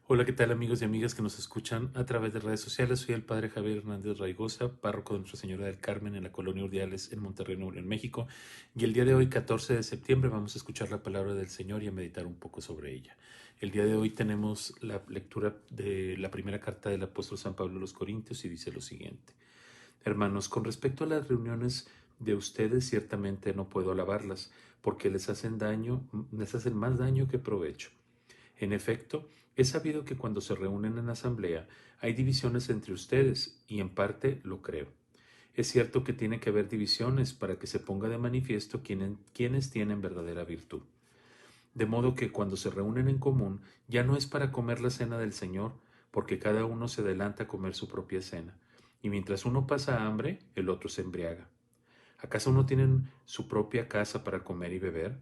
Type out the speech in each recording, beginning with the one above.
Hola, ¿qué tal amigos y amigas que nos escuchan a través de redes sociales? Soy el Padre Javier Hernández Raigosa, párroco de Nuestra Señora del Carmen en la Colonia Urdiales en Monterrey, Nuevo León, México. Y el día de hoy, 14 de septiembre, vamos a escuchar la palabra del Señor y a meditar un poco sobre ella. El día de hoy tenemos la lectura de la primera carta del apóstol San Pablo a los Corintios y dice lo siguiente. Hermanos, con respecto a las reuniones de ustedes, ciertamente no puedo alabarlas, porque les hacen más daño que provecho. En efecto, he sabido que cuando se reúnen en asamblea hay divisiones entre ustedes, y en parte lo creo. Es cierto que tiene que haber divisiones para que se ponga de manifiesto quienes tienen verdadera virtud. De modo que cuando se reúnen en común, ya no es para comer la cena del Señor, porque cada uno se adelanta a comer su propia cena, y mientras uno pasa hambre, el otro se embriaga. ¿Acaso no tienen su propia casa para comer y beber?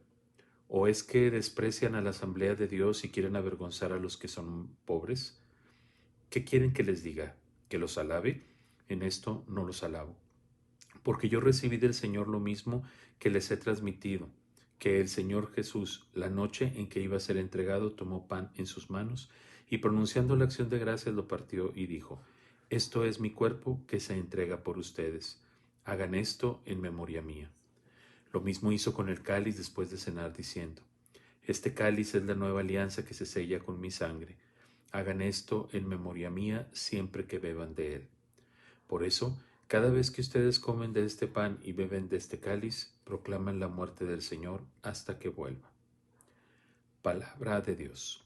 ¿O es que desprecian a la asamblea de Dios y quieren avergonzar a los que son pobres? ¿Qué quieren que les diga? ¿Que los alabe? En esto no los alabo, porque yo recibí del Señor lo mismo que les he transmitido, que el Señor Jesús, la noche en que iba a ser entregado, tomó pan en sus manos y pronunciando la acción de gracias lo partió y dijo, esto es mi cuerpo que se entrega por ustedes. Hagan esto en memoria mía. Lo mismo hizo con el cáliz después de cenar, diciendo, este cáliz es la nueva alianza que se sella con mi sangre. Hagan esto en memoria mía siempre que beban de él. Por eso, cada vez que ustedes comen de este pan y beben de este cáliz, proclaman la muerte del Señor hasta que vuelva. Palabra de Dios.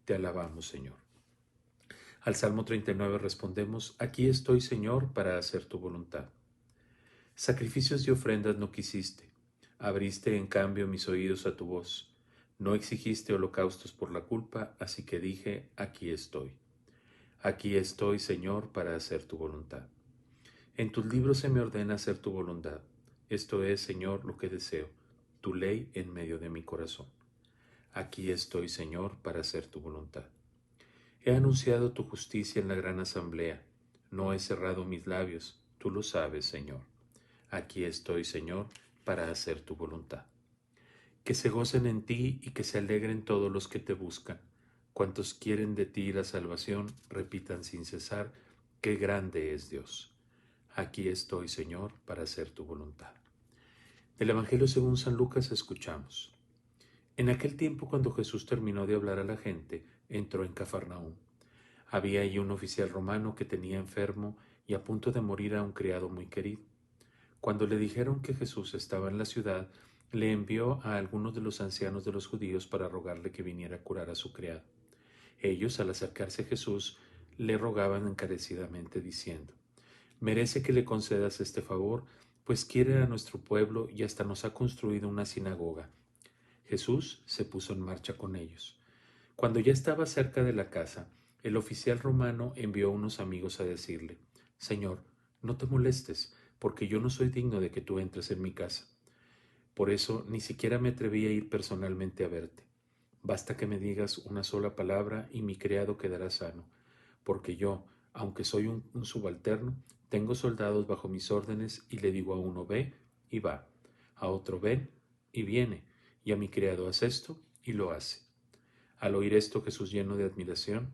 Te alabamos, Señor. Al Salmo 39 respondemos, aquí estoy, Señor, para hacer tu voluntad. Sacrificios y ofrendas no quisiste, abriste en cambio mis oídos a tu voz. No exigiste holocaustos por la culpa, así que dije, aquí estoy. Aquí estoy, Señor, para hacer tu voluntad. En tus libros se me ordena hacer tu voluntad. Esto es, Señor, lo que deseo, tu ley en medio de mi corazón. Aquí estoy, Señor, para hacer tu voluntad. He anunciado tu justicia en la gran asamblea. No he cerrado mis labios, tú lo sabes, Señor. Aquí estoy, Señor, para hacer tu voluntad. Que se gocen en ti y que se alegren todos los que te buscan. Cuantos quieren de ti la salvación, repitan sin cesar, qué grande es Dios. Aquí estoy, Señor, para hacer tu voluntad. Del Evangelio según San Lucas escuchamos. En aquel tiempo, cuando Jesús terminó de hablar a la gente, entró en Cafarnaúm. Había allí un oficial romano que tenía enfermo y a punto de morir a un criado muy querido. Cuando le dijeron que Jesús estaba en la ciudad, le envió a algunos de los ancianos de los judíos para rogarle que viniera a curar a su criado. Ellos, al acercarse a Jesús, le rogaban encarecidamente, diciendo, merece que le concedas este favor, pues quiere a nuestro pueblo y hasta nos ha construido una sinagoga. Jesús se puso en marcha con ellos. Cuando ya estaba cerca de la casa, el oficial romano envió unos amigos a decirle, Señor, no te molestes, porque yo no soy digno de que tú entres en mi casa. Por eso ni siquiera me atreví a ir personalmente a verte. Basta que me digas una sola palabra y mi criado quedará sano, porque yo, aunque soy un subalterno, tengo soldados bajo mis órdenes y le digo a uno ve y va, a otro ven y viene, y a mi criado haz esto y lo hace. Al oír esto, Jesús se llenó de admiración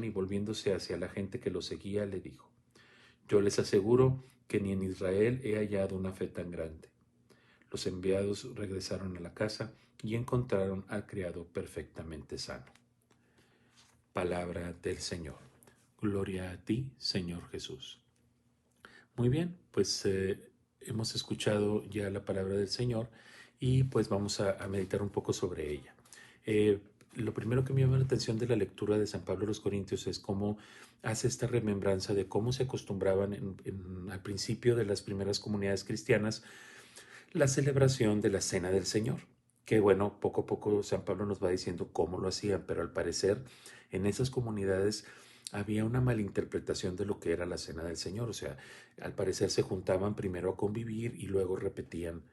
y volviéndose hacia la gente que lo seguía, le dijo, yo les aseguro que ni en Israel he hallado una fe tan grande. Los enviados regresaron a la casa y encontraron al criado perfectamente sano. Palabra del Señor. Gloria a ti, Señor Jesús. Muy bien, pues hemos escuchado ya la palabra del Señor y pues vamos a meditar un poco sobre ella. Eh, lo primero que me llama la atención de la lectura de San Pablo a los Corintios es cómo hace esta remembranza de cómo se acostumbraban al principio de las primeras comunidades cristianas la celebración de la Cena del Señor. Que bueno, poco a poco San Pablo nos va diciendo cómo lo hacían, pero al parecer en esas comunidades había una malinterpretación de lo que era la Cena del Señor. O sea, al parecer se juntaban primero a convivir y luego repetían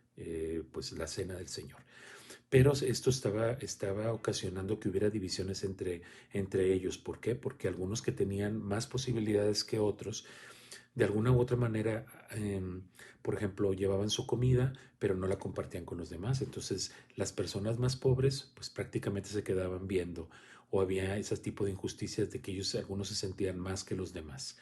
pues la Cena del Señor. Pero esto estaba ocasionando que hubiera divisiones entre ellos. ¿Por qué? Porque algunos que tenían más posibilidades que otros de alguna u otra manera, por ejemplo, llevaban su comida, pero no la compartían con los demás. Entonces, las personas más pobres, pues prácticamente se quedaban viendo, o había ese tipo de injusticias de que ellos, algunos se sentían más que los demás.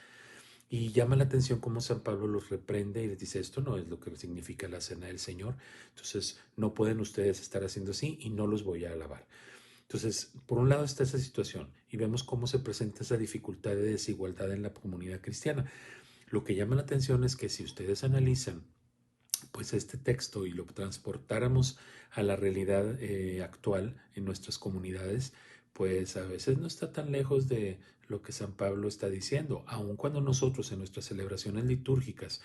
Y llama la atención cómo San Pablo los reprende y les dice, esto no es lo que significa la cena del Señor, entonces no pueden ustedes estar haciendo así y no los voy a alabar. Entonces, por un lado está esa situación y vemos cómo se presenta esa dificultad de desigualdad en la comunidad cristiana. Lo que llama la atención es que si ustedes analizan pues este texto y lo transportáramos a la realidad actual en nuestras comunidades, pues a veces no está tan lejos de lo que San Pablo está diciendo, aun cuando nosotros en nuestras celebraciones litúrgicas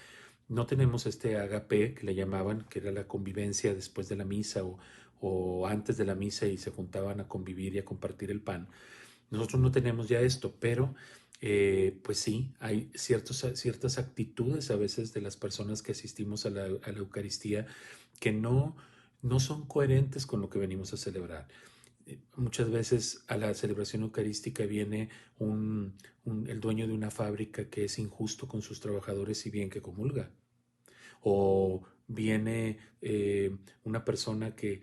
no tenemos este agape que le llamaban, que era la convivencia después de la misa o antes de la misa y se juntaban a convivir y a compartir el pan. Nosotros no tenemos ya esto, pero pues sí, hay ciertas actitudes a veces de las personas que asistimos a la Eucaristía que no son coherentes con lo que venimos a celebrar. Muchas veces a la celebración eucarística viene el dueño de una fábrica que es injusto con sus trabajadores y bien que comulga. O viene una persona que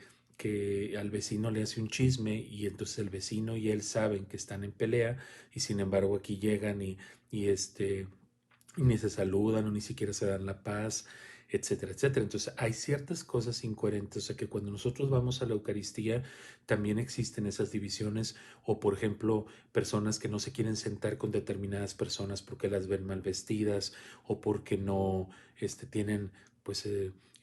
al vecino le hace un chisme y entonces el vecino y él saben que están en pelea y sin embargo aquí llegan y ni se saludan o ni siquiera se dan la paz, etcétera, etcétera. Entonces hay ciertas cosas incoherentes, o sea que cuando nosotros vamos a la Eucaristía también existen esas divisiones o por ejemplo personas que no se quieren sentar con determinadas personas porque las ven mal vestidas o porque no tienen pues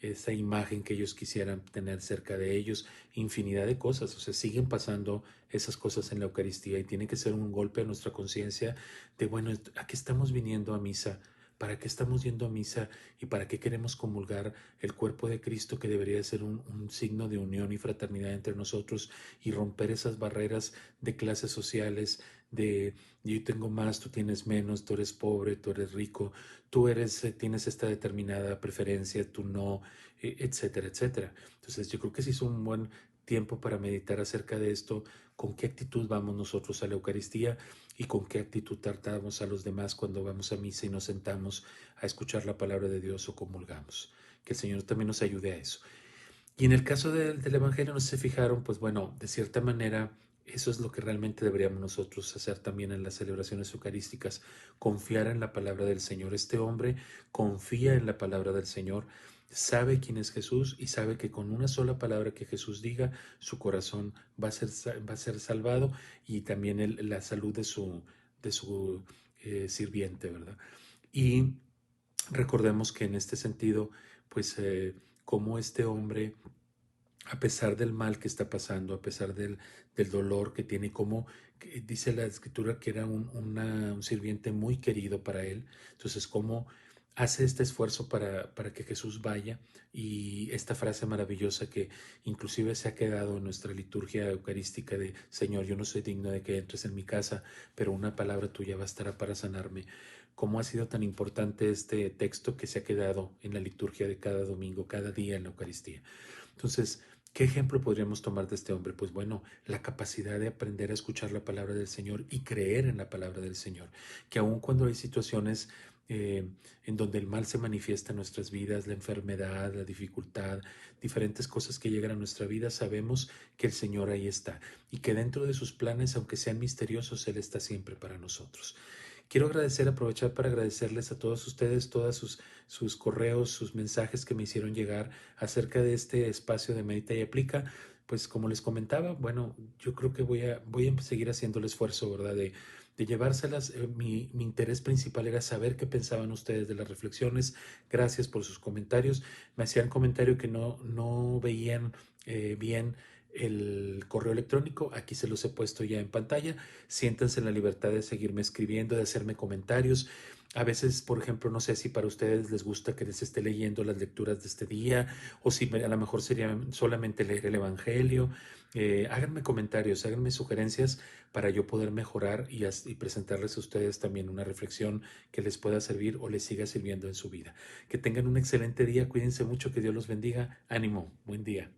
esa imagen que ellos quisieran tener cerca de ellos, infinidad de cosas, o sea, siguen pasando esas cosas en la Eucaristía y tiene que ser un golpe a nuestra conciencia de, bueno, ¿a qué estamos viniendo a misa? ¿Para qué estamos yendo a misa y para qué queremos comulgar el cuerpo de Cristo que debería ser un signo de unión y fraternidad entre nosotros y romper esas barreras de clases sociales, de yo tengo más, tú tienes menos, tú eres pobre, tú eres rico, tienes esta determinada preferencia, tú no, etcétera, etcétera. Entonces yo creo que sí es un buen tiempo para meditar acerca de esto, con qué actitud vamos nosotros a la Eucaristía y con qué actitud tratamos a los demás cuando vamos a misa y nos sentamos a escuchar la palabra de Dios o comulgamos. Que el Señor también nos ayude a eso. Y en el caso del Evangelio, no sé si se fijaron, pues bueno, de cierta manera, eso es lo que realmente deberíamos nosotros hacer también en las celebraciones eucarísticas, confiar en la palabra del Señor. Este hombre confía en la palabra del Señor, sabe quién es Jesús y sabe que con una sola palabra que Jesús diga, su corazón va a ser salvado y también la salud de su sirviente, ¿verdad? Y recordemos que en este sentido, pues como este hombre a pesar del mal que está pasando, a pesar del dolor que tiene, como dice la escritura que era un sirviente muy querido para él, entonces cómo hace este esfuerzo para que Jesús vaya y esta frase maravillosa que inclusive se ha quedado en nuestra liturgia eucarística de Señor, yo no soy digno de que entres en mi casa, pero una palabra tuya bastará para sanarme. ¿Cómo ha sido tan importante este texto que se ha quedado en la liturgia de cada domingo, cada día en la Eucaristía? Entonces, ¿qué ejemplo podríamos tomar de este hombre? Pues bueno, la capacidad de aprender a escuchar la palabra del Señor y creer en la palabra del Señor, que aun cuando hay situaciones en donde el mal se manifiesta en nuestras vidas, la enfermedad, la dificultad, diferentes cosas que llegan a nuestra vida, sabemos que el Señor ahí está y que dentro de sus planes, aunque sean misteriosos, Él está siempre para nosotros. Quiero aprovechar para agradecerles a todos ustedes, todas sus correos, sus mensajes que me hicieron llegar acerca de este espacio de Medita y Aplica. Pues como les comentaba, bueno, yo creo que voy a seguir haciendo el esfuerzo, ¿verdad? De llevárselas. Mi interés principal era saber qué pensaban ustedes de las reflexiones. Gracias por sus comentarios. Me hacían comentario que no veían bien el correo electrónico. Aquí se los he puesto ya en pantalla. Siéntanse en la libertad de seguirme escribiendo, de hacerme comentarios. A veces, por ejemplo, no sé si para ustedes les gusta que les esté leyendo las lecturas de este día o si a lo mejor sería solamente leer el Evangelio. Háganme comentarios, háganme sugerencias para yo poder mejorar y presentarles a ustedes también una reflexión que les pueda servir o les siga sirviendo en su vida. Que tengan un excelente día, cuídense mucho, que Dios los bendiga. Ánimo, buen día.